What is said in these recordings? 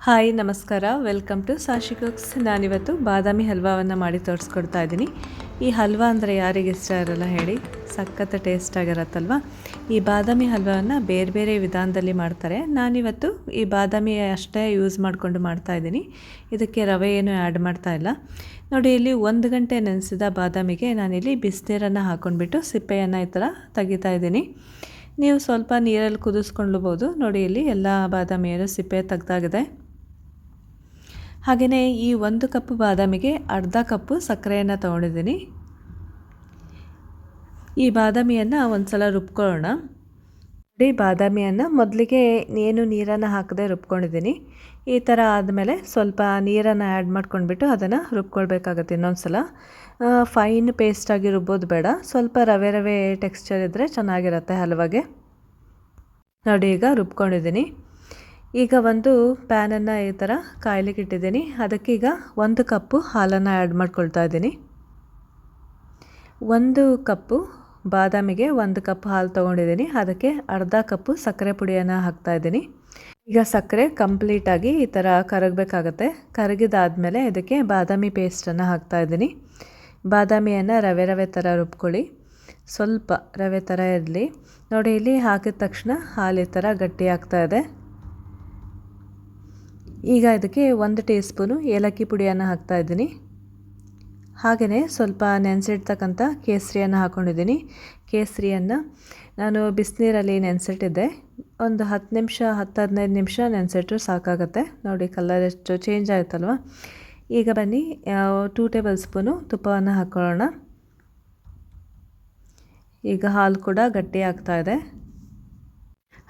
Hi ನಮಸ್ಕಾರ, welcome to ಸಾಶಿ cooks. ನಾನಿವತ್ತು ಬಾದಾಮಿ ಹಲ್ವಾವನ್ನು ಮಾಡಿ ತೋರಿಸ್ಕೊಡ್ತಾ ಇದ್ದೀನಿ. ಈ ಹಲ್ವಾ ಅಂದರೆ ಯಾರಿಗೆ ಇಷ್ಟ ಇರಲ್ಲ ಹೇಳಿ, ಸಖತ್ ಟೇಸ್ಟ್ ಆಗಿರತ್ತಲ್ವ. ಈ ಬಾದಾಮಿ ಹಲ್ವಾವನ್ನು ಬೇರೆ ಬೇರೆ ವಿಧಾನದಲ್ಲಿ ಮಾಡ್ತಾರೆ. ನಾನಿವತ್ತು ಈ ಬಾದಾಮಿ ಅಷ್ಟೇ ಯೂಸ್ ಮಾಡಿಕೊಂಡು ಮಾಡ್ತಾಯಿದ್ದೀನಿ. ಇದಕ್ಕೆ ರವೆ ಏನು ಆ್ಯಡ್ ಮಾಡ್ತಾ ಇಲ್ಲ. ನೋಡಿ, ಇಲ್ಲಿ 1 ಗಂಟೆ ನೆನೆಸಿದ ಬಾದಾಮಿಗೆ ನಾನಿಲ್ಲಿ ಬಿಸಿನೀರನ್ನು ಹಾಕ್ಕೊಂಡ್ಬಿಟ್ಟು ಸಿಪ್ಪೆಯನ್ನು ಈ ಥರ ತೆಗಿತಾ ಇದ್ದೀನಿ. ನೀವು ಸ್ವಲ್ಪ ನೀರಲ್ಲಿ ಕುದಿಸ್ಕೊಳ್ಳಬಹುದು. ನೋಡಿ, ಇಲ್ಲಿ ಎಲ್ಲ ಬಾದಾಮಿಯನ್ನು ಸಿಪ್ಪೆ ತೆಗ್ದಾಗಿದೆ. ಹಾಗೆಯೇ ಈ 1 ಕಪ್ ಬಾದಾಮಿಗೆ ಅರ್ಧ ಕಪ್ಪು ಸಕ್ಕರೆಯನ್ನು ತೊಗೊಂಡಿದ್ದೀನಿ. ಈ ಬಾದಾಮಿಯನ್ನು ಒಂದು ಸಲ ರುಬ್ಕೊಳ್ಳೋಣ. ನೋಡಿ, ಬಾದಾಮಿಯನ್ನು ಮೊದಲಿಗೆ ಏನು ನೀರನ್ನು ಹಾಕದೆ ರುಬ್ಕೊಂಡಿದ್ದೀನಿ. ಈ ಥರ ಆದಮೇಲೆ ಸ್ವಲ್ಪ ನೀರನ್ನು ಆ್ಯಡ್ ಮಾಡ್ಕೊಂಡ್ಬಿಟ್ಟು ಅದನ್ನು ರುಬ್ಕೊಳ್ಬೇಕಾಗತ್ತೆ. ಇನ್ನೊಂದು ಸಲ ಫೈನ್ ಪೇಸ್ಟಾಗಿ ರುಬ್ಬೋದು ಬೇಡ, ಸ್ವಲ್ಪ ರವೆ ರವೆ ಟೆಕ್ಸ್ಚರ್ ಇದ್ದರೆ ಚೆನ್ನಾಗಿರುತ್ತೆ ಹಲ್ವಾಗೆ. ನೋಡಿ, ಈಗ ರುಬ್ಕೊಂಡಿದ್ದೀನಿ. ಈಗ ಒಂದು ಪ್ಯಾನನ್ನು ಈ ಥರ ಕಾಯ್ಲಿಕ್ಕೆ ಇಟ್ಟಿದ್ದೀನಿ. ಅದಕ್ಕೀಗ 1 ಕಪ್ಪು ಹಾಲನ್ನು ಆ್ಯಡ್ ಮಾಡ್ಕೊಳ್ತಾ ಇದ್ದೀನಿ. 1 ಕಪ್ಪು ಬಾದಾಮಿಗೆ 1 ಕಪ್ ಹಾಲು ತೊಗೊಂಡಿದ್ದೀನಿ. ಅದಕ್ಕೆ ಅರ್ಧ ಕಪ್ಪು ಸಕ್ಕರೆ ಪುಡಿಯನ್ನು ಹಾಕ್ತಾಯಿದ್ದೀನಿ. ಈಗ ಸಕ್ಕರೆ ಕಂಪ್ಲೀಟಾಗಿ ಈ ಥರ ಕರಗಬೇಕಾಗತ್ತೆ. ಕರಗಿದಾದಮೇಲೆ ಇದಕ್ಕೆ ಬಾದಾಮಿ ಪೇಸ್ಟನ್ನು ಹಾಕ್ತಾಯಿದ್ದೀನಿ. ಬಾದಾಮಿಯನ್ನು ರವೆ ರವೆ ಥರ ರುಬ್ಕೊಳ್ಳಿ, ಸ್ವಲ್ಪ ರವೆ ಥರ ಇರಲಿ. ನೋಡಿ, ಇಲ್ಲಿ ಹಾಕಿದ ತಕ್ಷಣ ಹಾಲು ಈ ಥರ ಗಟ್ಟಿ ಆಗ್ತಾಯಿದೆ. ಈಗ ಇದಕ್ಕೆ 1 ಟೀ ಸ್ಪೂನು ಏಲಕ್ಕಿ ಪುಡಿಯನ್ನು ಹಾಕ್ತಾಯಿದ್ದೀನಿ. ಹಾಗೆಯೇ ಸ್ವಲ್ಪ ನೆನೆಸಿಡ್ತಕ್ಕಂಥ ಕೇಸರಿಯನ್ನು ಹಾಕ್ಕೊಂಡಿದ್ದೀನಿ. ಕೇಸರಿಯನ್ನು ನಾನು ಬಿಸಿನೀರಲ್ಲಿ ನೆನೆಸಿಟ್ಟಿದ್ದೆ. ಒಂದು 10-15 ನಿಮಿಷ ನೆನೆಸಿಟ್ರು ಸಾಕಾಗುತ್ತೆ. ನೋಡಿ, ಕಲರ್ ಎಷ್ಟು ಚೇಂಜ್ ಆಯ್ತಲ್ವ. ಈಗ ಬನ್ನಿ 2 ಟೇಬಲ್ ಸ್ಪೂನು ತುಪ್ಪವನ್ನು ಹಾಕ್ಕೊಳ್ಳೋಣ. ಈಗ ಹಾಲು ಕೂಡ ಗಟ್ಟಿ ಆಗ್ತಾಯಿದೆ.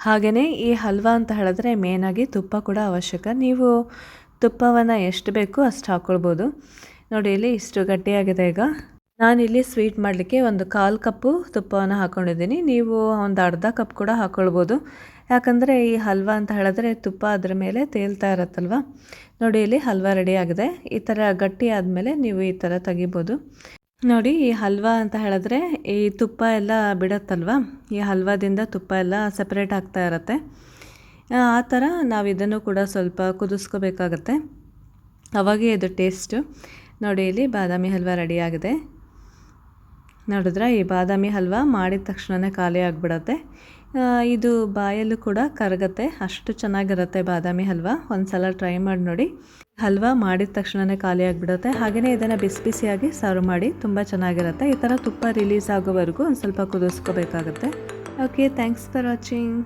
ಹಾಗೆಯೇ ಈ ಹಲ್ವಾ ಅಂತ ಹೇಳಿದ್ರೆ ಮೇನಾಗಿ ತುಪ್ಪ ಕೂಡ ಅವಶ್ಯಕ. ನೀವು ತುಪ್ಪವನ್ನು ಎಷ್ಟು ಬೇಕೋ ಅಷ್ಟು ಹಾಕ್ಕೊಳ್ಬೋದು. ನೋಡಿ, ಇಲ್ಲಿ ಇಷ್ಟು ಗಟ್ಟಿಯಾಗಿದೆ. ಈಗ ನಾನಿಲ್ಲಿ ಸ್ವೀಟ್ ಮಾಡಲಿಕ್ಕೆ 1/4 ಕಪ್ಪು ತುಪ್ಪವನ್ನು ಹಾಕ್ಕೊಂಡಿದ್ದೀನಿ. ನೀವು ಒಂದು ಅರ್ಧ ಕಪ್ ಕೂಡ ಹಾಕ್ಕೊಳ್ಬೋದು. ಯಾಕಂದರೆ ಈ ಹಲ್ವಾ ಅಂತ ಹೇಳಿದ್ರೆ ತುಪ್ಪ ಅದರ ಮೇಲೆ ತೇಲ್ತಾ ಇರತ್ತಲ್ವ. ನೋಡಿ, ಇಲ್ಲಿ ಹಲ್ವಾ ರೆಡಿ ಆಗಿದೆ. ಈ ಥರ ಗಟ್ಟಿ ಆದಮೇಲೆ ನೀವು ಈ ಥರ ತೆಗಿಬೋದು. ನೋಡಿ, ಈ ಹಲ್ವಾ ಅಂತ ಹೇಳಿದ್ರೆ ಈ ತುಪ್ಪ ಎಲ್ಲ ಬಿಡುತ್ತಲ್ವ, ಈ ಹಲ್ವಾದಿಂದ ತುಪ್ಪ ಎಲ್ಲ ಸಪ್ರೇಟ್ ಆಗ್ತಾ ಇರುತ್ತೆ. ಆ ಥರ ನಾವು ಇದನ್ನು ಕೂಡ ಸ್ವಲ್ಪ ಕುದಿಸ್ಕೋಬೇಕಾಗತ್ತೆ, ಅವಾಗೇ ಇದು ಟೇಸ್ಟು. ನೋಡಿ, ಇಲ್ಲಿ ಬಾದಾಮಿ ಹಲ್ವಾ ರೆಡಿಯಾಗಿದೆ. ನೋಡಿದ್ರೆ ಈ ಬಾದಾಮಿ ಹಲ್ವಾ ಮಾಡಿದ ತಕ್ಷಣವೇ ಖಾಲಿ ಆಗಿಬಿಡತ್ತೆ. ಇದು ಬಾಯಲ್ಲೂ ಕೂಡ ಕರಗತ್ತೆ, ಅಷ್ಟು ಚೆನ್ನಾಗಿರುತ್ತೆ ಬಾದಾಮಿ ಹಲ್ವಾ. ಒಂದು ಸಲ ಟ್ರೈ ಮಾಡಿ ನೋಡಿ. ಹಲ್ವಾ ಮಾಡಿದ ತಕ್ಷಣವೇ ಖಾಲಿ ಆಗಿಬಿಡುತ್ತೆ. ಹಾಗೆಯೇ ಇದನ್ನು ಬಿಸಿ ಬಿಸಿಯಾಗಿ ಸರ್ವ್ ಮಾಡಿ, ತುಂಬ ಚೆನ್ನಾಗಿರುತ್ತೆ. ಈ ಥರ ತುಪ್ಪ ರಿಲೀಸ್ ಆಗೋವರೆಗೂ ಒಂದು ಸ್ವಲ್ಪ ಕುದಿಸ್ಕೋಬೇಕಾಗತ್ತೆ. Okay, thanks for watching.